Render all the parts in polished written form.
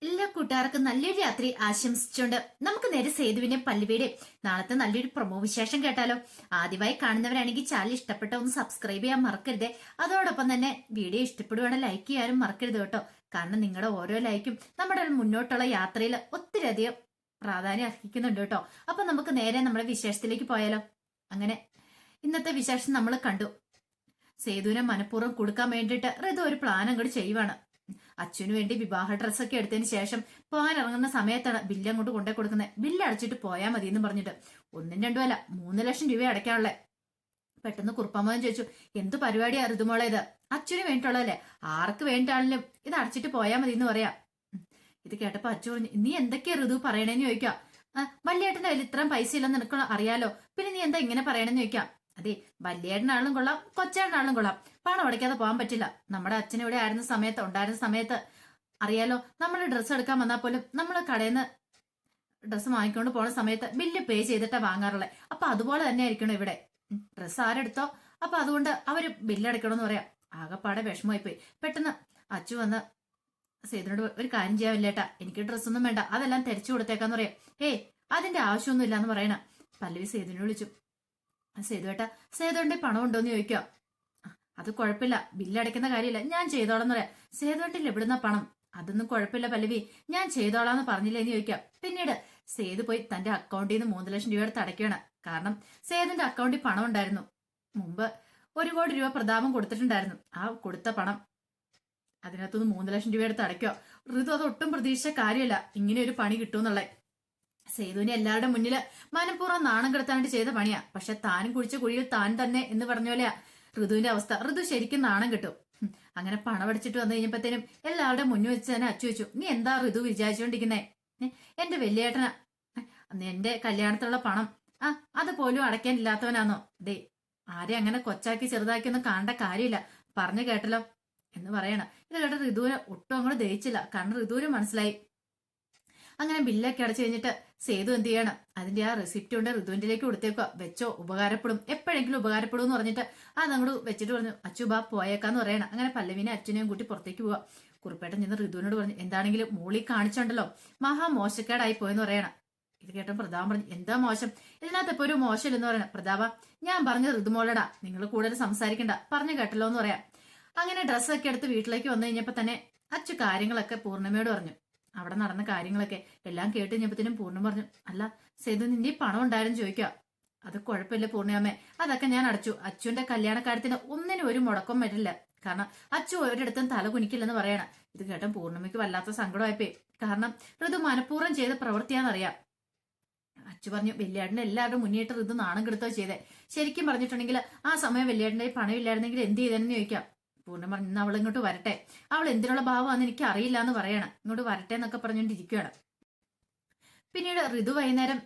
എല്ലാ കൂട്ടുകാർക്കും നല്ലൊരു രാത്രി ആശംസിച്ചുകൊണ്ട് നമുക്ക് നേരെ സേതുവിന്റെ പല്ലുവിയുടെ നാളത്തെ നല്ലൊരു പ്രൊമോ വിശേഷം കേട്ടാലോ. ആദ്യമായി കാണുന്നവരാണെങ്കിൽ ചാനൽ ഇഷ്ടപ്പെട്ട ഒന്ന് സബ്സ്ക്രൈബ് ചെയ്യാൻ മറക്കരുത്. അതോടൊപ്പം തന്നെ വീഡിയോ ഇഷ്ടപ്പെടുവാണെങ്കിൽ ലൈക്ക് ചെയ്യാനും മറക്കരുത് കേട്ടോ. കാരണം നിങ്ങളുടെ ഓരോ ലൈക്കും നമ്മുടെ മുന്നോട്ടുള്ള യാത്രയിൽ ഒത്തിരി അധികം പ്രാധാന്യം അർഹിക്കുന്നുണ്ട് കേട്ടോ. അപ്പൊ നമുക്ക് നേരെ നമ്മുടെ വിശേഷത്തിലേക്ക് പോയാലോ. അങ്ങനെ ഇന്നത്തെ വിശേഷം നമ്മൾ കണ്ടു. സേതുവിനെ മനഃപൂർവ്വം കൊടുക്കാൻ വേണ്ടിയിട്ട് ഋതു ഒരു പ്ലാൻ അങ്ങോട്ട് ചെയ്യുവാണ്. അച്ഛനു വേണ്ടി വിവാഹ ഡ്രസ്സൊക്കെ എടുത്തതിന് ശേഷം പോകാൻ ഇറങ്ങുന്ന സമയത്താണ് ബില്ല് അങ്ങോട്ട് കൊണ്ടേ കൊടുക്കുന്നത്. ബില്ല് അടച്ചിട്ട് പോയാൽ മതി എന്ന് പറഞ്ഞിട്ട് 1-2 അല്ല 3 ലക്ഷം രൂപ അടയ്ക്കാനുള്ളേ. പെട്ടെന്ന് കുറുപ്പമ്മൻ ചോദിച്ചു, എന്ത് പരിപാടിയാ ഋതുമോളെ ഇത്? അച്ഛന് വേണ്ടിയിട്ടുള്ളതല്ലേ, ആർക്ക് വേണ്ടിയാണെങ്കിലും ഇത് അടച്ചിട്ട് പോയാൽ മതി എന്ന് പറയാം. ഇത് കേട്ടപ്പോ അച്ഛൻ പറഞ്ഞു, നീ എന്തൊക്കെയാ ഋതു പറയണേന്ന് ചോദിക്കാം. വല്യേട്ടന്റെ കയ്യിൽ ഇത്രയും പൈസ ഇല്ലെന്ന് നിനക്ക് അറിയാലോ, പിന്നെ നീ എന്താ ഇങ്ങനെ പറയണെന്ന് ചോദിക്കാം. അതെ, വല്യേട്ടനാളും കൊള്ളാം, കൊച്ചേട്ടനാളും കൊള്ളാം, പണം അടയ്ക്കാതെ പോകാൻ പറ്റില്ല. നമ്മുടെ അച്ഛൻ ഇവിടെ ഉണ്ടായിരുന്ന സമയത്ത് അറിയാലോ, നമ്മൾ ഡ്രസ്സ് എടുക്കാൻ വന്നാൽ പോലും നമ്മൾ കടയിൽ നിന്ന് ഡ്രസ്സ് വാങ്ങിക്കൊണ്ട് പോണ സമയത്ത് ബില്ല് പേ ചെയ്തിട്ടാ വാങ്ങാറുള്ളത്. അപ്പൊ അതുപോലെ തന്നെ ആയിരിക്കണം ഇവിടെ. ഡ്രസ്സ് ആരെടുത്തോ അപ്പൊ അതുകൊണ്ട് അവര് ബില്ല് അടയ്ക്കണമെന്ന് പറയാം. ആകെപ്പാടെ വിഷമമായി പോയി. പെട്ടെന്ന് അച്ചു വന്ന് സേതുനോട് ഒരു കാര്യം ചെയ്യാവില്ലേട്ടാ, എനിക്ക് ഡ്രസ്സൊന്നും വേണ്ട, അതെല്ലാം തിരിച്ചു കൊടുത്തേക്കാന്ന് പറയാം. അതിന്റെ ആവശ്യമൊന്നും ഇല്ലാന്ന് പറയണ. പല്ലവി സേതുവിനെ വിളിച്ചു. സേതുവേട്ടാ, സേതുവിന്റെ പണം ഉണ്ടോന്ന് ചോദിക്കാം. അത് കുഴപ്പമില്ല, ബില്ലടയ്ക്കുന്ന കാര്യമില്ല, ഞാൻ ചെയ്തോളാന്ന് പറയാം. സേതുവേട്ടിൽ എവിടുന്ന പണം? അതൊന്നും കുഴപ്പമില്ല പല്ലവി, ഞാൻ ചെയ്തോളാന്ന് പറഞ്ഞില്ലേന്ന് ചോദിക്കാം. പിന്നീട് സേതു പോയി തന്റെ അക്കൗണ്ടിൽ നിന്ന് 3 ലക്ഷം രൂപ എടുത്ത് അടയ്ക്കുകയാണ്. കാരണം സേതുവിന്റെ അക്കൗണ്ടിൽ പണം ഉണ്ടായിരുന്നു. മുമ്പ് 1 കോടി രൂപ പ്രതാപം കൊടുത്തിട്ടുണ്ടായിരുന്നു. ആ കൊടുത്ത പണം അതിനകത്തുനിന്ന് 3 ലക്ഷം രൂപ എടുത്ത് അടയ്ക്കുക. ഋതു അത് ഒട്ടും പ്രതീക്ഷിച്ച കാര്യമല്ല, ഇങ്ങനെ ഒരു പണി കിട്ടുമെന്നുള്ളത്. സേതുവിനെ എല്ലാവരുടെ മുന്നില് മനഃപൂർവ്വം നാണം കെടുത്താനായിട്ട് ചെയ്ത പണിയാ. പക്ഷെ താനും കുഴിച്ച കുഴിയിൽ താൻ തന്നെ എന്ന് പറഞ്ഞ പോലെയാ ഋതുവിന്റെ അവസ്ഥ. ഋതു ശരിക്കും നാണം കിട്ടും. അങ്ങനെ പണം അടിച്ചിട്ട് വന്നു കഴിഞ്ഞപ്പോഴത്തേനും എല്ലാവരുടെ മുന്നിൽ വെച്ച് തന്നെ അച്ചു വെച്ചു, നീ എന്താ ഋതു വിചാരിച്ചുകൊണ്ടിരിക്കുന്നേ? എന്റെ വലിയേട്ടനാ, എന്റെ കല്യാണത്തിലുള്ള പണം അത് പോലും അടയ്ക്കാനില്ലാത്തവനാന്നോ? ദേ, ആരെ അങ്ങനെ കൊച്ചാക്കി ചെറുതാക്കിയൊന്നും കാണേണ്ട കാര്യമില്ല, പറഞ്ഞു കേട്ടല്ലോ എന്ന് പറയണ. ഇത് കേട്ട ഋതുവിന് ഒട്ടും അങ്ങോട്ട് ദഹിച്ചില്ല. കാരണം ഋതുവിന് മനസ്സിലായി. അങ്ങനെ ബില്ലൊക്കെ അടച്ചു കഴിഞ്ഞിട്ട് സേതു എന്ത് ചെയ്യണം, അതിന്റെ ആ റെസിപ്റ്റ് കൊണ്ട് ഋതുവിന്റെലേക്ക് കൊടുത്തേക്കുക. വെച്ചോ, ഉപകാരപ്പെടും, എപ്പോഴെങ്കിലും ഉപകാരപ്പെടും എന്ന് പറഞ്ഞിട്ട് അതങ്ങോട്ട് വെച്ചിട്ട് പറഞ്ഞു, അച്ചു ബാ പോയേക്കാന്ന് പറയണം. അങ്ങനെ പല്ലവിനെ അച്ഛനെയും കൂട്ടി പുറത്തേക്ക് പോവാ. കുറുപ്പേട്ടൻ ചെന്ന് ഋതുവിനോട് പറഞ്ഞു, എന്താണെങ്കിലും മോളി കാണിച്ചുണ്ടല്ലോ, മഹാ മോശക്കേടായി പോയെന്ന് പറയണം. ഇത് കേട്ടോ പ്രതാപം പറഞ്ഞു, എന്താ മോശം? ഇതിനകത്ത് ഇപ്പൊ ഒരു മോശമില്ലെന്ന് പറയണം. പ്രതാപ, ഞാൻ പറഞ്ഞ ഋതുമോളടാ, നിങ്ങൾ കൂടുതൽ സംസാരിക്കണ്ട, പറഞ്ഞു കേട്ടല്ലോ എന്ന് പറയാം. അങ്ങനെ ഡ്രസ്സൊക്കെ എടുത്ത് വീട്ടിലേക്ക് വന്നു കഴിഞ്ഞപ്പോ തന്നെ അച്ചു കാര്യങ്ങളൊക്കെ പൂർണ്ണിമയോട് പറഞ്ഞു. അവിടെ നടന്ന കാര്യങ്ങളൊക്കെ എല്ലാം കേട്ട് കഴിഞ്ഞപ്പത്തിനും പൂർണ്ണം പറഞ്ഞു, അല്ല സേതു, നിന്റെ പണം ഉണ്ടായിരുന്നു ചോദിക്കുക. അത് കുഴപ്പമില്ല പൂർണ്ണിമേ, അതൊക്കെ ഞാൻ അടച്ചു. അച്ചുവിന്റെ കല്യാണക്കാര്യത്തിന് ഒന്നിനും ഒരു മുടക്കം വരില്ല. കാരണം അച്ചു ഒരിടത്തും തല കുനിക്കില്ലെന്ന് പറയണം. ഇത് കേട്ടൻ പൂർണ്ണിമയ്ക്ക് വല്ലാത്ത സങ്കടമായിപ്പോയി. കാരണം ഋതു മനഃപൂർവ്വം ചെയ്ത പ്രവൃത്തിയാണെന്നറിയാം. അച്ചു പറഞ്ഞു, വെല്ലേട്ടനെ എല്ലാവരുടെ മുന്നിട്ട് ഋതു നാണം കെടുത്തോ ചെയ്തേ. ശരിക്കും പറഞ്ഞിട്ടുണ്ടെങ്കിൽ ആ സമയം വെല്ലേട്ടന്റെ പണം ഇല്ലായിരുന്നെങ്കിൽ എന്ത് ചെയ്തെന്ന് ചോദിക്കാം. പൂർണ്ണം പറഞ്ഞു, ഇന്ന് അവൾ ഇങ്ങോട്ട് വരട്ടെ, അവൾ എന്തിനുള്ള ഭാവമാണെന്ന് എനിക്ക് അറിയില്ല എന്ന് പറയണം. ഇങ്ങോട്ട് വരട്ടെ എന്നൊക്കെ പറഞ്ഞുകൊണ്ടിരിക്കുകയാണ്. പിന്നീട് ഋതു വൈകുന്നേരം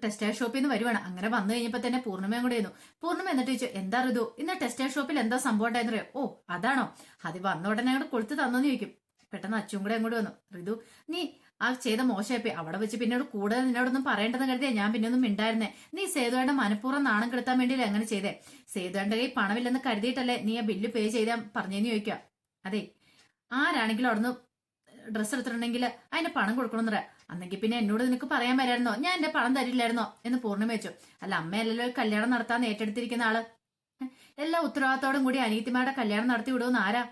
ടെക്സ്റ്റൈൽ ഷോപ്പിൽ നിന്ന് വരുവാണ്. അങ്ങനെ വന്നു കഴിഞ്ഞപ്പോ തന്നെ പൂർണ്ണിമയും കൂടെ ആയിരുന്നു. പൂർണ്ണിമ എന്നിട്ട് ചോദിച്ചു, എന്താ ഋതു, ഇന്ന് ടെക്സ്റ്റൈൽ ഷോപ്പിൽ എന്താ സംഭവം ഉണ്ടായെന്ന് അറിയോ? ഓ അതാണോ, അത് വന്ന ഉടനെ അങ്ങോട്ട് കൊളുത്ത് തന്നോന്ന് ചോദിക്കും. പെട്ടെന്ന് അച്ചും കൂടെ അങ്ങോട്ട് വന്നു. ഋതു, നീ ആ ചെയ്ത മോശമായിപ്പോയി, അവിടെ വെച്ച് പിന്നീട് കൂടുതൽ നിന്നോടൊന്നും പറയേണ്ടതെന്ന് കരുതിയാ ഞാൻ പിന്നെ ഒന്നും മിണ്ടായിരുന്നേ. നീ സേതുവേണ്ട മനഃപൂർവ്വം നാണം കെടുത്താൻ വേണ്ടിയില്ലേ അങ്ങനെ ചെയ്തേ? സേതുവേണ്ട കൈ പണമില്ലെന്ന് കരുതിയിട്ടല്ലേ നീ ആ ബില്ല് പേ ചെയ്താൽ പറഞ്ഞേന്ന് ചോദിക്കാം. അതെ, ആരാണെങ്കിലും അവിടുന്ന് ഡ്രസ്സ് എടുത്തിട്ടുണ്ടെങ്കിൽ അതിന്റെ പണം കൊടുക്കണമെന്ന് പറയാം. അന്നെങ്കിൽ പിന്നെ എന്നോട് നിനക്ക് പറയാൻ വരായിരുന്നോ, ഞാൻ എന്റെ പണം തരില്ലായിരുന്നോ എന്ന് പൂർണ്ണിമ വെച്ചു. അല്ല, അമ്മയല്ലല്ലോ കല്യാണം നടത്താൻ ഏറ്റെടുത്തിരിക്കുന്ന ആള്. എല്ലാ ഉത്തരവാദിത്തോടും കൂടി അനീതിമാരുടെ കല്യാണം നടത്തി വിടുമെന്ന് ആരാ?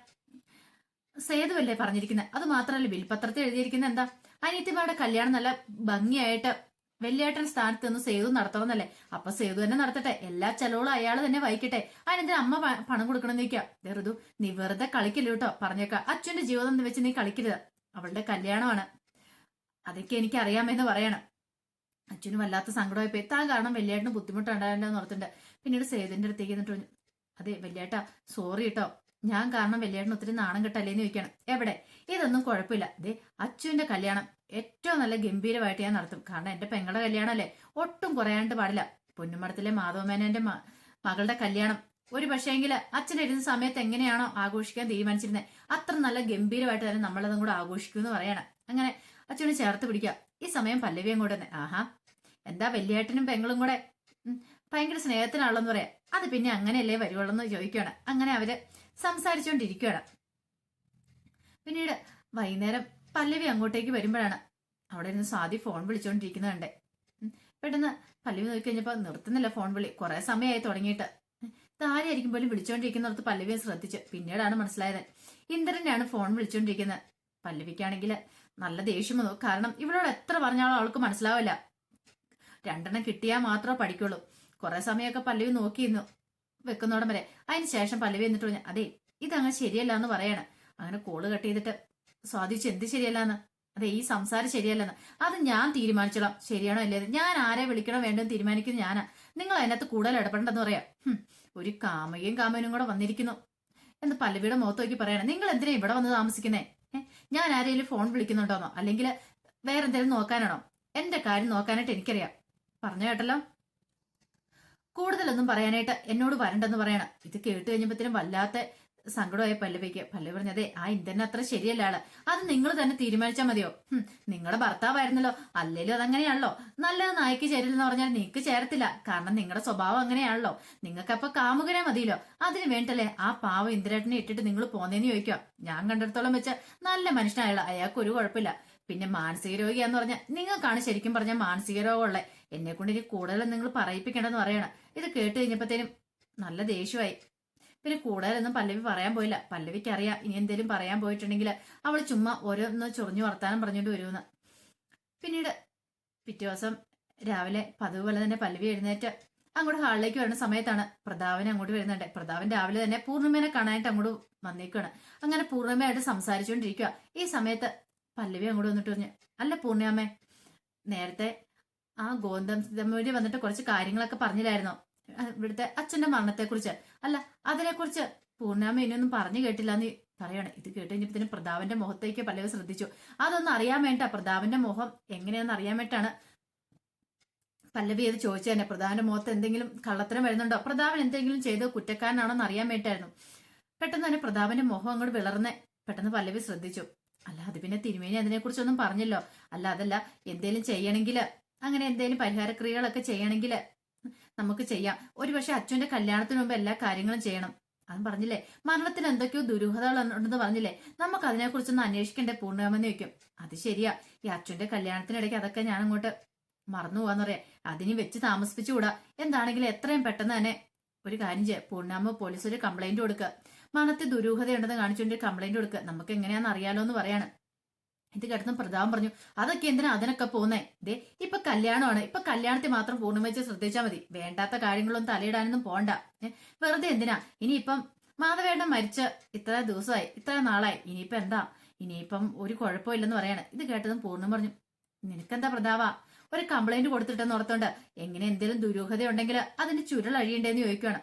സേതുവല്ലേ പറഞ്ഞിരിക്കുന്നത്. അത് മാത്രമല്ല, ബിൽപത്രത്തിൽ എഴുതിയിരിക്കുന്ന എന്താ, അനീതിമാരുടെ കല്യാണം നല്ല ഭംഗിയായിട്ട് വെള്ളിയേട്ടൻ സ്ഥാനത്ത് നിന്ന് സേതു നടത്തണമെന്നല്ലേ. അപ്പൊ സേതു തന്നെ നടത്തട്ടെ, എല്ലാ ചെലവുകളും അയാൾ തന്നെ വഹിക്കട്ടെ, അതിനെന്തിനാ അമ്മ പണം കൊടുക്കണമെന്ന് ചോദിക്കാം. ഋതു, നീ വെറുതെ കളിക്കില്ല കേട്ടോ, പറഞ്ഞേക്കാം. അച്ഛന്റെ ജീവിതം വെച്ച് നീ കളിക്കരുത്, അവളുടെ കല്യാണമാണ്, അതൊക്കെ എനിക്ക് അറിയാമെന്ന് പറയണം. അച്ഛന് വല്ലാത്ത സങ്കടമായി പോയി. താൻ കാരണം വെള്ളിയേട്ടന് ബുദ്ധിമുട്ടുണ്ടായല്ലോ എന്ന് ഓർത്തിട്ടുണ്ട്. പിന്നീട് സേതുവിന്റെ അടുത്തേക്ക് എന്നിട്ട് പറഞ്ഞു, അതെ വെള്ളിയേട്ടാ, സോറി കേട്ടോ, ഞാൻ കാരണം വെള്ളിയേട്ടന് ഒത്തിരി നാണം കെട്ടല്ലേന്ന് ചോദിക്കണം. എവിടെ, ഇതൊന്നും കുഴപ്പമില്ല, അതെ അച്ചുവിന്റെ കല്യാണം ഏറ്റവും നല്ല ഗംഭീരമായിട്ട് ഞാൻ നടത്തും. കാരണം എന്റെ പെങ്ങളുടെ കല്യാണം അല്ലേ, ഒട്ടും കുറയാണ്ട് പാടില്ല. പൊന്നുമടത്തിലെ മാധവമേനന്റെ മകളുടെ കല്യാണം ഒരു പക്ഷേങ്കില് അച്ഛൻ ഇരുന്ന സമയത്ത് എങ്ങനെയാണോ ആഘോഷിക്കാൻ തീരുമാനിച്ചിരുന്നത്, അത്ര നല്ല ഗംഭീരമായിട്ട് തന്നെ നമ്മളതും കൂടെ ആഘോഷിക്കുമെന്ന് പറയണം. അങ്ങനെ അച്ഛന് ചേർത്ത് പിടിക്കാം. ഈ സമയം പല്ലവിയും കൂടെ തന്നെ, ആഹാ എന്താ വെള്ളിയേട്ടനും പെങ്ങളും കൂടെ ഭയങ്കര സ്നേഹത്തിനാണെന്ന് പറയാം. അത് പിന്നെ അങ്ങനെയല്ലേ വരുവുള്ളൂ എന്ന് ചോദിക്കുകയാണ്. അങ്ങനെ അവര് സംസാരിച്ചുകൊണ്ടിരിക്കുകയാണ്. പിന്നീട് വൈകുന്നേരം പല്ലവി അങ്ങോട്ടേക്ക് വരുമ്പോഴാണ് അവിടെ നിന്ന് സ്വാതി ഫോൺ വിളിച്ചോണ്ടിരിക്കുന്നുണ്ട്. പെട്ടെന്ന് പല്ലവി നോക്കി കഴിഞ്ഞപ്പോ നിർത്തുന്നില്ല ഫോൺ വിളി. കുറെ സമയമായി തുടങ്ങിയിട്ട്. താരയായിരിക്കും പോലും വിളിച്ചോണ്ടിരിക്കുന്നിടത്ത് പല്ലവിയെ ശ്രദ്ധിച്ചു. പിന്നീടാണ് മനസ്സിലായത് ഇന്ദ്രനെയാണ് ഫോൺ വിളിച്ചോണ്ടിരിക്കുന്നത്. പല്ലവിക്കാണെങ്കിൽ നല്ല ദേഷ്യം വന്നു. കാരണം ഇവളോട് എത്ര പറഞ്ഞാലും അവൾക്ക് മനസ്സിലാവില്ല. 2 കിട്ടിയാൽ മാത്രമേ പഠിക്കുള്ളൂ. കുറെ സമയമൊക്കെ പല്ലവി നോക്കിയിരുന്നു വെക്കുന്നോടം വരെ. അതിന് ശേഷം പല്ലവി എന്നിട്ട് പറഞ്ഞു, അതെ ഇതങ്ങനെ ശരിയല്ല എന്ന് പറയാണ്. അങ്ങനെ കോള് കട്ട് ചെയ്തിട്ട് സ്വാധിച്ചു, എന്ത് ശരിയല്ലാന്ന്? അതെ ഈ സംസാരം ശരിയല്ലെന്ന്. അത് ഞാൻ തീരുമാനിച്ചോളാം ശരിയാണോ അല്ലേത്. ഞാൻ ആരെ വിളിക്കണോ വേണ്ടെന്ന് തീരുമാനിക്കുന്നത് ഞാനാ. നിങ്ങൾ അതിനകത്ത് കൂടുതൽ ഇടപെടണ്ടെന്ന് പറയാം. ഒരു കാമനും കൂടെ വന്നിരിക്കുന്നു എന്ന് പല്ലവിയുടെ മുഖത്ത് നോക്കി പറയണം. നിങ്ങൾ എന്തിനാ ഇവിടെ വന്ന് താമസിക്കുന്നേ? ഞാൻ ആരെങ്കിലും ഫോൺ വിളിക്കുന്നുണ്ടോന്നോ അല്ലെങ്കിൽ വേറെ എന്തെങ്കിലും നോക്കാനാണോ? എന്റെ കാര്യം നോക്കാനായിട്ട് എനിക്കറിയാം. പറഞ്ഞു കേട്ടല്ലോ. കൂടുതലൊന്നും പറയാനായിട്ട് എന്നോട് വരണ്ടെന്ന് പറയണം. ഇത് കേട്ട് കഴിഞ്ഞപ്പോഴത്തേനും വല്ലാത്ത സങ്കടമായ പല്ലവിക്ക്. പല്ലവി പറഞ്ഞതേ ആ ഇന്ദ്രന് അത്ര ശരിയല്ല ആള്. അത് നിങ്ങൾ തന്നെ തീരുമാനിച്ചാൽ മതിയോ? നിങ്ങളുടെ ഭർത്താവായിരുന്നല്ലോ. അല്ലേലും അതങ്ങനെയാണല്ലോ. നല്ലത് നായ്ക്ക് ചേരില്ലെന്ന് പറഞ്ഞാൽ നിനക്ക് ചേരത്തില്ല. കാരണം നിങ്ങളുടെ സ്വഭാവം അങ്ങനെയാണല്ലോ. നിങ്ങൾക്ക് അപ്പൊ കാമുകനെ മതിയല്ലോ. അതിന് വേണ്ടല്ലേ ആ പാവം ഇന്ദ്രേട്ടനെ ഇട്ടിട്ട് നിങ്ങൾ പോന്നേന്ന് ചോദിക്കാം. ഞാൻ കണ്ടിടത്തോളം വെച്ച നല്ല മനുഷ്യനായുള്ള അയാൾക്ക് ഒരു കുഴപ്പമില്ല. പിന്നെ മാനസിക രോഗിയാന്ന് പറഞ്ഞാൽ നിങ്ങൾക്കാണ് ശരിക്കും പറഞ്ഞാൽ മാനസിക രോഗമുള്ളത്. എന്നെ കൊണ്ട് ഇനി കൂടുതലും നിങ്ങൾ പറയിപ്പിക്കണ്ടെന്ന് പറയണം. ഇത് കേട്ട് കഴിഞ്ഞപ്പോഴത്തേനും നല്ല ദേഷ്യമായി. പിന്നെ കൂടുതലൊന്നും പല്ലവി പറയാൻ പോയില്ല. പല്ലവിക്ക് അറിയാം ഇനി എന്തേലും പറയാൻ പോയിട്ടുണ്ടെങ്കിൽ അവൾ ചുമ്മാ ഓരോന്ന് ചൊറിഞ്ഞു വർത്താനം പറഞ്ഞുകൊണ്ട് വരുമെന്ന്. പിന്നീട് പിറ്റേ ദിവസം രാവിലെ പതിവ് പോലെ തന്നെ പല്ലവി എഴുന്നേറ്റ് അങ്ങോട്ട് ഹാളിലേക്ക് വരുന്ന സമയത്താണ് പ്രതാപനെ അങ്ങോട്ട് വരുന്നുണ്ട്. പ്രതാപൻ രാവിലെ തന്നെ പൂർണ്ണിമേനെ കാണാനായിട്ട് അങ്ങോട്ട് വന്നേക്കാണ്. അങ്ങനെ പൂർണ്ണിമയായിട്ട് സംസാരിച്ചുകൊണ്ടിരിക്കുക. ഈ സമയത്ത് പല്ലവി അങ്ങോട്ട് വന്നിട്ട് പറഞ്ഞു, അല്ല പൂർണ്ണിമേ, നേരത്തെ ആ ഗോതമ്പൂരി വന്നിട്ട് കുറച്ച് കാര്യങ്ങളൊക്കെ പറഞ്ഞില്ലായിരുന്നോ ഇവിടുത്തെ അച്ഛന്റെ മരണത്തെക്കുറിച്ച്? അല്ല അതിനെക്കുറിച്ച് പൂർണ്ണിമ ഇനിയൊന്നും പറഞ്ഞു കേട്ടില്ല എന്ന് പറയാണ്. ഇത് കേട്ട് കഴിഞ്ഞപ്പോ പ്രതാപന്റെ മുഖത്തേക്ക് പല്ലവി ശ്രദ്ധിച്ചു. അതൊന്നും അറിയാൻ വേണ്ട, പ്രതാപന്റെ മുഖം എങ്ങനെയാണെന്ന് അറിയാൻ വേണ്ടിയിട്ടാണ് പല്ലവി അത് ചോദിച്ചു തന്നെ. പ്രതാപന്റെ മുഖത്ത് എന്തെങ്കിലും കള്ളത്തരം വരുന്നുണ്ടോ, പ്രതാപൻ എന്തെങ്കിലും ചെയ്ത് കുറ്റക്കാരനാണോ എന്ന് അറിയാൻ വേണ്ടിയിട്ടായിരുന്നു. പെട്ടെന്ന് തന്നെ പ്രതാപന്റെ മുഖം അങ്ങോട്ട് വിളർന്ന് പെട്ടെന്ന് പല്ലവി ശ്രദ്ധിച്ചു. അല്ല അത് പിന്നെ തിരുമേനി അതിനെക്കുറിച്ചൊന്നും പറഞ്ഞല്ലോ. അല്ല അതല്ല, എന്തേലും ചെയ്യണമെങ്കിൽ അങ്ങനെ എന്തേലും പരിഹാരക്രിയകളൊക്കെ ചെയ്യണമെങ്കിൽ നമുക്ക് ചെയ്യാം. ഒരുപക്ഷെ അച്ഛന്റെ കല്യാണത്തിന് മുമ്പ് എല്ലാ കാര്യങ്ങളും ചെയ്യണം. അതും പറഞ്ഞില്ലേ മരണത്തിന് എന്തൊക്കെയോ ദുരൂഹതകൾ ഉണ്ടെന്ന് പറഞ്ഞില്ലേ, നമുക്ക് അതിനെക്കുറിച്ചൊന്ന് അന്വേഷിക്കണ്ടേ പൂർണ്ണിമെന്ന് ചോദിക്കും. അത് ശരിയാ, ഈ അച്ഛന്റെ കല്യാണത്തിനിടയ്ക്ക് അതൊക്കെ ഞാൻ അങ്ങോട്ട് മറന്നു പോവാന്ന് പറയാം. അതിന് വെച്ച് താമസിപ്പിച്ചുകൂടാ. എന്താണെങ്കിലും എത്രയും പെട്ടെന്ന് തന്നെ ഒരു കാര്യം ചെയ്യാം. പൂർണ്ണിമ പോലീസ് ഒരു കംപ്ലൈന്റ് കൊടുക്കുക. മരണത്തിൽ ദുരൂഹതയുണ്ടെന്ന് കാണിച്ചുകൊണ്ട് കംപ്ലൈന്റ് കൊടുക്കുക. നമുക്ക് എങ്ങനെയാന്ന് അറിയാലോ എന്ന് പറയാണ്. ഇത് കേട്ടതും പ്രതാപം പറഞ്ഞു, അതൊക്കെ എന്തിനാ അതിനൊക്കെ പോന്നേ? ദേ ഇപ്പൊ കല്യാണമാണ്. ഇപ്പൊ കല്യാണത്തിൽ മാത്രം പൂർണ്ണിമ ശ്രദ്ധിച്ചാൽ മതി. വേണ്ടാത്ത കാര്യങ്ങളൊന്നും തലയിടാനൊന്നും പോണ്ട. വെറുതെ എന്തിനാ? ഇനിയിപ്പം മാധവേട്ടൻ മരിച്ച് ഇത്ര ദിവസമായി, ഇത്ര നാളായി. ഇനിയിപ്പം എന്താ? ഇനിയിപ്പം ഒരു കുഴപ്പമില്ലെന്ന് പറയാണ്. ഇത് കേട്ടതും പൂർണ്ണിമ പറഞ്ഞു, നിനക്കെന്താ പ്രതാപ ഒരു കംപ്ലൈന്റ് കൊടുത്തിട്ടെന്ന് ഓർത്തോണ്ട് എങ്ങനെ എന്തെങ്കിലും ദുരൂഹത ഉണ്ടെങ്കിൽ അതിന്റെ ചുരുൾ അഴിയണ്ടേന്ന് ചോദിക്കുകയാണ്.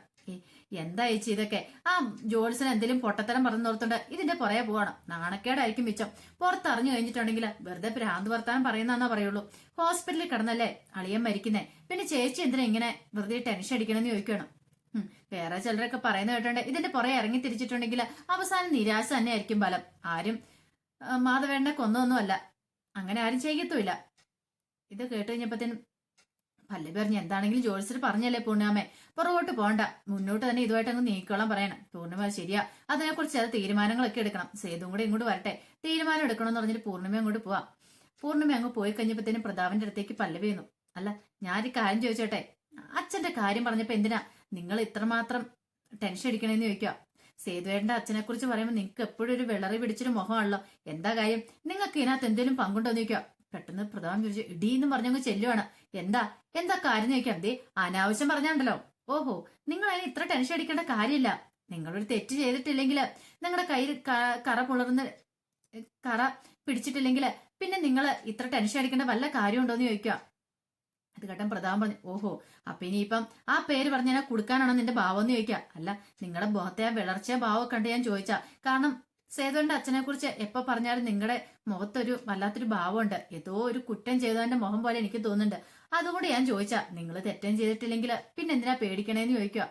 എന്താ ചേച്ചി ഇതൊക്കെ? ആ ജോൾസിന് എന്തെങ്കിലും പൊട്ടത്തരം പറഞ്ഞോർത്തോണ്ട് ഇതിന്റെ പുറകെ പോവാണ്. നാണക്കേടായിരിക്കും മിച്ചം. പുറത്തറിഞ്ഞു കഴിഞ്ഞിട്ടുണ്ടെങ്കിൽ വെറുതെ ഭ്രാന്ത് വർത്താനം പറയുന്നാ പറയുള്ളൂ. ഹോസ്പിറ്റലിൽ കിടന്നല്ലേ അളിയൻ മരിക്കുന്നേ, പിന്നെ ചേച്ചി എന്തിനാ ഇങ്ങനെ വെറുതെ ടെൻഷൻ അടിക്കണമെന്ന് ചോദിക്കണം. വേറെ ചിലരൊക്കെ പറയുന്ന കേട്ടോണ്ട് ഇതിന്റെ പുറകെ ഇറങ്ങി തിരിച്ചിട്ടുണ്ടെങ്കിൽ അവസാനം നിരാശ തന്നെ ആയിരിക്കും ഫലം. ആരും മാധവേണ്ണെ കൊന്നൊന്നുമല്ല, അങ്ങനെ ആരും ചെയ്യത്തുമില്ല. ഇത് കേട്ട് കഴിഞ്ഞപ്പോഴത്തേനും പല്ലവി പറഞ്ഞു, എന്താണെങ്കിലും ജോത്സ്യർ പറഞ്ഞല്ലേ പൂർണ്ണിമേ, പുറകോട്ട് പോകണ്ട, മുന്നോട്ട് തന്നെ ഇതുമായിട്ട് അങ്ങ് നീക്കോളാൻ പറയണം. പൂർണ്ണിമ ശരിയാ, അതിനെക്കുറിച്ച് ചില തീരുമാനങ്ങളൊക്കെ എടുക്കണം. സേതും കൂടെ ഇങ്ങോട്ട് വരട്ടെ, തീരുമാനം എടുക്കണമെന്ന് പറഞ്ഞിട്ട് പൂർണ്ണിമ അങ്ങോട്ട് പോവാം. പൂർണ്ണിമ അങ്ങ് പോയി കഴിഞ്ഞപ്പോഴത്തേനും പ്രതാപന്റെ അടുത്തേക്ക് പല്ലവി വന്നു. അല്ല ഞാനൊരു കാര്യം ചോദിച്ചോട്ടെ, അച്ഛന്റെ കാര്യം പറഞ്ഞപ്പോ എന്തിനാ നിങ്ങൾ ഇത്രമാത്രം ടെൻഷൻ അടിക്കണേന്ന് ചോദിക്കുക. സേതുവേട്ടന്റെ അച്ഛനെ കുറിച്ച് പറയുമ്പോൾ നിങ്ങൾക്ക് എപ്പോഴും ഒരു വിളറി പിടിച്ചൊരു മുഖമാണല്ലോ. എന്താ കാര്യം? നിങ്ങൾക്ക് ഇതിനകത്ത് എന്തെങ്കിലും പങ്കുണ്ടോന്ന് ചോദിക്കുക. പെട്ടെന്ന് പ്രതാപം ചോദിച്ചു, ഇടീന്ന് പറഞ്ഞങ്ങ് ചെല്ലുവാണ്. എന്താ എന്താ കാര്യം ചോദിക്കാം. ദേ അനാവശ്യം പറഞ്ഞാണ്ടല്ലോ. ഓഹോ, നിങ്ങൾ അതിന് ഇത്ര ടെൻഷൻ അടിക്കേണ്ട കാര്യമില്ല. നിങ്ങളൊരു തെറ്റ് ചെയ്തിട്ടില്ലെങ്കിൽ, നിങ്ങളുടെ കയ്യിൽ കറ പിടിച്ചിട്ടില്ലെങ്കിൽ പിന്നെ നിങ്ങൾ ഇത്ര ടെൻഷൻ അടിക്കേണ്ട വല്ല കാര്യമുണ്ടോന്ന് ചോദിക്കുക. അത് കേട്ടൻ പ്രതാപം പറഞ്ഞു, ഓഹോ അപ്പൊ ഇനിയിപ്പം ആ പേര് പറഞ്ഞാൽ കൊടുക്കാനാണോ നിന്റെ ഭാവം എന്ന് ചോദിക്കുക. അല്ല നിങ്ങളുടെ മുഖത്തെ ആ വിളർച്ച ഭാവം കണ്ട് ഞാൻ ചോദിച്ചാ. കാരണം സേതുവിന്റെ അച്ഛനെ കുറിച്ച് എപ്പോ പറഞ്ഞാലും നിങ്ങളുടെ മുഖത്തൊരു വല്ലാത്തൊരു ഭാവമുണ്ട്. ഏതോ ഒരു കുറ്റം ചെയ്തവന്റെ മുഖം പോലെ എനിക്ക് തോന്നുന്നുണ്ട്. അതുകൊണ്ട് ഞാൻ ചോദിച്ചാ. നിങ്ങൾ തെറ്റം ചെയ്തിട്ടില്ലെങ്കിൽ പിന്നെ എന്തിനാ പേടിക്കണേന്ന് ചോദിക്കുക.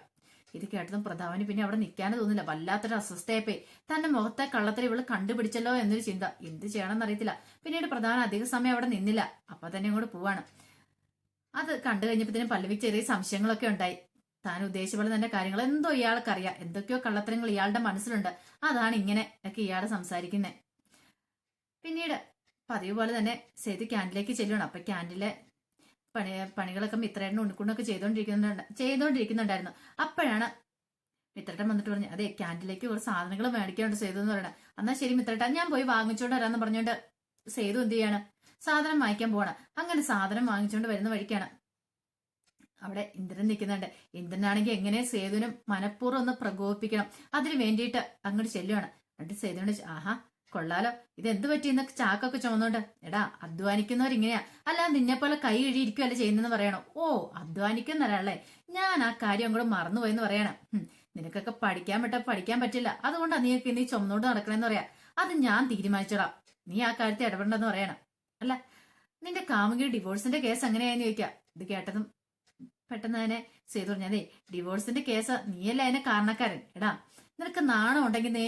ഇത് കേട്ടതും പ്രതാപന് പിന്നെ അവിടെ നിൽക്കാനും തോന്നില്ല. വല്ലാത്തൊരു അസ്വസ്ഥയപ്പേ. തന്റെ മുഖത്തെ കള്ളത്തിൽ ഇവള് കണ്ടുപിടിച്ചല്ലോ എന്നൊരു ചിന്ത. എന്ത് ചെയ്യണമെന്ന് അറിയത്തില്ല. പിന്നീട് പ്രധാന അധിക സമയം അവിടെ നിന്നില്ല. അപ്പൊ തന്നെ അങ്ങോട്ട് പോവാണ്. അത് കണ്ടു കഴിഞ്ഞപ്പോഴത്തേനും പല്ലവിക്ക് ചെറിയ സംശയങ്ങളൊക്കെ ഉണ്ടായി. താൻ ഉദ്ദേശിച്ച പോലെ തന്നെ കാര്യങ്ങൾ എന്തോ ഇയാൾക്കറിയാം. എന്തൊക്കെയോ കള്ളത്തരങ്ങൾ ഇയാളുടെ മനസ്സിലുണ്ട്. അതാണ് ഇങ്ങനെ ഒക്കെ ഇയാൾ സംസാരിക്കുന്നത്. പിന്നീട് പതിവ് പോലെ തന്നെ സേതു ക്യാൻറ്റീനിലേക്ക് ചെല്ലുകയാണ്. അപ്പൊ ക്യാൻറ്റീനിലെ പണികളൊക്കെ മിത്രേട്ടനും ഉണ്ണിക്കുണ്ണൊക്കെ ചെയ്തോണ്ടിരിക്കുന്നുണ്ടായിരുന്നു. അപ്പോഴാണ് മിത്രേട്ടൻ വന്നിട്ട് പറഞ്ഞു, അതെ ക്യാൻറ്റീനിലേക്ക് കുറച്ച് സാധനങ്ങൾ മേടിക്കാനുണ്ട് സേതു എന്ന് പറയണേ. എന്നാ ശരി മിത്രേട്ടൻ, ഞാൻ പോയി വാങ്ങിച്ചോണ്ട് വരാന്ന് പറഞ്ഞോണ്ട് സേതു എന്ത് ചെയ്യാണ്, സാധനം വാങ്ങിക്കാൻ പോവാണ്. അങ്ങനെ സാധനം വാങ്ങിച്ചോണ്ട് വരുന്ന വഴിക്കാണ് അവിടെ ഇന്ദ്രൻ നിൽക്കുന്നുണ്ട്. ഇന്ദ്രനാണെങ്കിൽ എങ്ങനെ സേതുവിനും മനഃപൂർവ്വം ഒന്ന് പ്രകോപിപ്പിക്കണം, അതിന് വേണ്ടിയിട്ട് അങ്ങോട്ട് ചെല്ലുവാണ്. എന്നിട്ട് സേതുവിനോട് ആഹാ കൊള്ളാലോ, ഇതെന്ത് പറ്റി ഇന്ന് ചാക്കൊക്കെ ചുമന്നോണ്ട്? എടാ അധ്വാനിക്കുന്നവരിങ്ങനെയാ, അല്ലാതെ നിന്നെ പോലെ കൈ കഴിയിരിക്കുവല്ല ചെയ്യുന്നെന്ന് പറയണോ? ഓ അധ്വാനിക്കുന്നൊരാളെ, ഞാൻ ആ കാര്യം അങ്ങോട്ട് മറന്നുപോയെന്ന് പറയണം. നിനക്കൊക്കെ പഠിക്കാൻ പറ്റില്ല, അതുകൊണ്ടാ നീ ചുമന്നോണ്ട് നടക്കണെന്ന് പറയാ. അത് ഞാൻ തീരുമാനിച്ചോളാം, നീ ആ കാര്യത്തിൽ ഇടപെടണ്ടെന്ന് പറയണം. അല്ല നിന്റെ കാമുകിയുടെ ഡിവോഴ്സിന്റെ കേസ് എങ്ങനെയാന്ന് ചോദിക്കാം. ഇത് കേട്ടതും പെട്ടെന്ന് തന്നെ സേതു പറഞ്ഞതേ, ഡിവോഴ്സിന്റെ കേസ് നീയല്ല അതിനെ കാരണക്കാരൻ. എടാ നിനക്ക് നാണം ഉണ്ടെങ്കിൽ നീ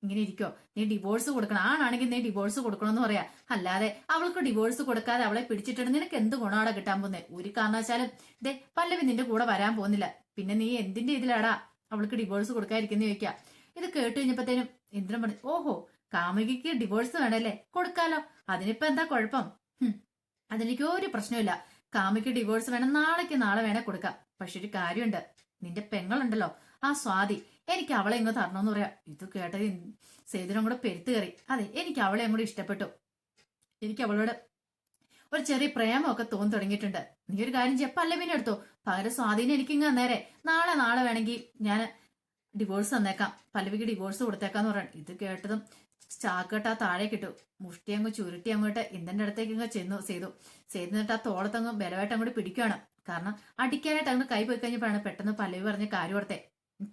ഇങ്ങനെ ഇരിക്കോ? നീ ഡിവോഴ്സ് കൊടുക്കണം, ആണാണെങ്കിൽ നീ ഡിവോഴ്സ് കൊടുക്കണമെന്ന് പറയാ. അല്ലാതെ അവൾക്ക് ഡിവോഴ്സ് കൊടുക്കാതെ അവളെ പിടിച്ചിട്ടുണ്ട് നിനക്ക് എന്ത് ഗുണമാണ് കിട്ടാൻ പോകുന്നത്? ഒരു കാരണവശാലും ദേ പല്ലവി നിന്റെ കൂടെ വരാൻ പോകുന്നില്ല. പിന്നെ നീ എന്തിന്റെ ഇതിലാടാ അവൾക്ക് ഡിവോഴ്സ് കൊടുക്കാതിരിക്കുന്ന ചോദിക്കാം. ഇത് കേട്ട് കഴിഞ്ഞപ്പോഴത്തേനും ഇന്ദ്രൻ പറഞ്ഞു, ഓഹോ കാമുകിക്ക് ഡിവോഴ്സ് വേണല്ലേ, കൊടുക്കാലോ, അതിനിപ്പോ എന്താ കുഴപ്പം? അതെനിക്ക് ഒരു പ്രശ്നമില്ല, കാമുകിക്ക് ഡിവോഴ്സ് വേണം, നാളെ വേണേ കൊടുക്കാം. പക്ഷെ ഒരു കാര്യമുണ്ട്, നിന്റെ പെങ്ങളുണ്ടല്ലോ ആ സ്വാതി, എനിക്ക് അവളെ ഇങ്ങ് തരണമെന്ന് പറയാം. ഇത് കേട്ടത് സേതുനും കൂടെ പെരുത്ത് കയറി. അതെ എനിക്ക് അവളെ അങ്ങോട്ട് ഇഷ്ടപ്പെട്ടു, എനിക്ക് അവളോട് ഒരു ചെറിയ പ്രേമമൊക്കെ തോന്നി തുടങ്ങിയിട്ടുണ്ട്. നീ ഒരു കാര്യം ചെയ്യ, പല്ലവിനെ എടുത്തോ, പകരം സ്വാധീനം എനിക്കിങ്ങ് നേരെ നാളെ വേണമെങ്കിൽ ഞാൻ ഡിവോഴ്സ് തന്നേക്കാം, പല്ലവിക്ക് ഡിവോഴ്സ് കൊടുത്തേക്കാന്ന് പറയണം. ഇത് കേട്ടതും ചാക്കട്ട് ആ താഴെ കിട്ടു, മുഷ്ടി അങ്ങ് ചുരുട്ടി അങ്ങോട്ട് ഇന്ദന്റെ അടുത്തേക്ക് അങ്ങ് ചെന്നു സേതു എന്നിട്ട് ആ തോളത്തങ്ങ് ബലമായിട്ട് അങ്ങോട്ട് പിടിക്കുകയാണ്. കാരണം അടിക്കാനായിട്ട് അങ്ങോട്ട് കൈ പോയി കഴിഞ്ഞപ്പോഴാണ് പെട്ടെന്ന് പല്ലവി പറഞ്ഞ കാര്യം ഓർത്തെ.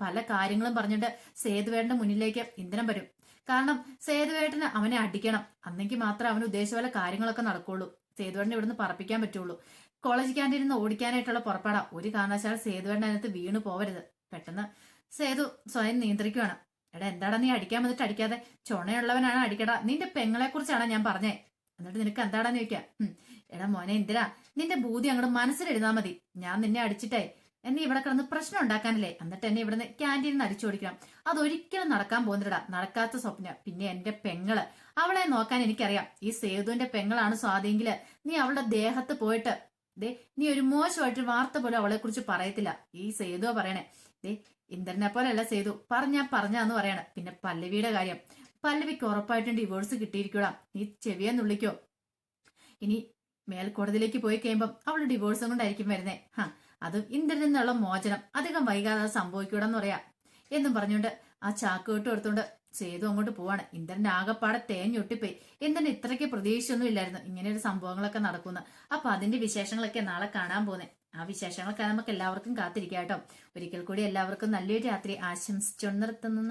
പല കാര്യങ്ങളും പറഞ്ഞിട്ട് സേതുവേട്ടന്റെ മുന്നിലേക്ക് ഇന്ധനം വരും. കാരണം സേതുവേട്ടന് അവനെ അടിക്കണം, അന്നെങ്കിൽ മാത്രമേ അവന് ഉദ്ദേശിച്ച പോലെ കാര്യങ്ങളൊക്കെ നടക്കുള്ളൂ, സേതുവേട്ടനെ ഇവിടുന്ന് പറപ്പിക്കാൻ പറ്റുള്ളൂ. കോളേജ് ക്യാൻറ്റീനിൽ നിന്ന് ഓടിക്കാനായിട്ടുള്ള പുറപ്പാടാ. ഒരു കാരണവശാലും സേതുവേട്ടൻ അതിനകത്ത് വീണു പോവരുത്. പെട്ടെന്ന് സേതു സ്വയം നിയന്ത്രിക്കുകയാണ്. എടാ എന്താടാ നീ അടിക്കാൻ വന്നിട്ട് അടിക്കാതെ, ചുണയുള്ളവനാണ് അടിക്കടാ, നിന്റെ പെങ്ങളെ കുറിച്ചാണ് ഞാൻ പറഞ്ഞേ, എന്നിട്ട് നിനക്ക് എന്താടാന്ന് ചോദിക്കാം. എടാ മോനെ എന്തിനാ നിന്റെ ബൂതി അങ്ങോട്ട് മനസ്സിലെഴുതാ മതി, ഞാൻ നിന്നെ അടിച്ചിട്ടേ എന്നെ ഇവിടെ കിടന്ന് പ്രശ്നം ഉണ്ടാക്കാനല്ലേ, എന്നിട്ട് എന്നെ ഇവിടുന്ന് ക്യാൻറ്റീനിൽ നിന്ന് അടിച്ചോടിക്കണം. അതൊരിക്കലും നടക്കാൻ പോകുന്നില്ലടാ, നടക്കാത്ത സ്വപ്നം. പിന്നെ എന്റെ പെങ്ങള്, അവളെ നോക്കാൻ എനിക്കറിയാം. ഈ സേതുവിന്റെ പെങ്ങളാണ് സ്വാധീനെങ്കില് നീ അവളുടെ ദേഹത്ത് പോയിട്ട് നീ ഒരു മോശമായിട്ട് വാർത്ത പോലും അവളെ കുറിച്ച് പറയത്തില്ല. ഈ സേതുവാ പറയണേ, ഇന്ദ്രനെ പോലെയല്ല സേതു, പറഞ്ഞാന്ന് പറയണ. പിന്നെ പല്ലവിയുടെ കാര്യം, പല്ലവിക്ക് ഉറപ്പായിട്ടും ഡിവോഴ്സ് കിട്ടിയിരിക്കൂടാ, നീ ചെവിയെന്നുള്ളിക്കോ. ഇനി മേൽക്കോടതിയിലേക്ക് പോയി കഴിയുമ്പം അവള് ഡിവോഴ്സും കൊണ്ടായിരിക്കും വരുന്നേ. അതും ഇന്ദ്രനിൽ നിന്നുള്ള മോചനം അധികം വൈകാതെ സംഭവിക്കൂടെന്ന് പറയാ എന്നും പറഞ്ഞുകൊണ്ട് ആ ചാക്ക് കെട്ട് എടുത്തുകൊണ്ട് സേതു അങ്ങോട്ട് പോവാണ്. ഇന്ദ്രന്റെ ആകപ്പാടെ തേഞ്ഞൊട്ടിപ്പോയി. ഇന്ദ്രൻ ഇത്രയ്ക്ക് പ്രതീക്ഷയൊന്നും ഇല്ലായിരുന്നു ഇങ്ങനെ ഒരു സംഭവങ്ങളൊക്കെ നടക്കുന്ന. അപ്പൊ അതിന്റെ വിശേഷങ്ങളൊക്കെ നാളെ കാണാൻ പോകുന്നത്. ആ വിശേഷങ്ങളൊക്കെ നമുക്ക് എല്ലാവർക്കും കാത്തിരിക്കാം കേട്ടോ. ഒരിക്കൽ കൂടി എല്ലാവർക്കും നല്ലൊരു രാത്രി ആശംസിച്ചു നിർത്തുന്നു.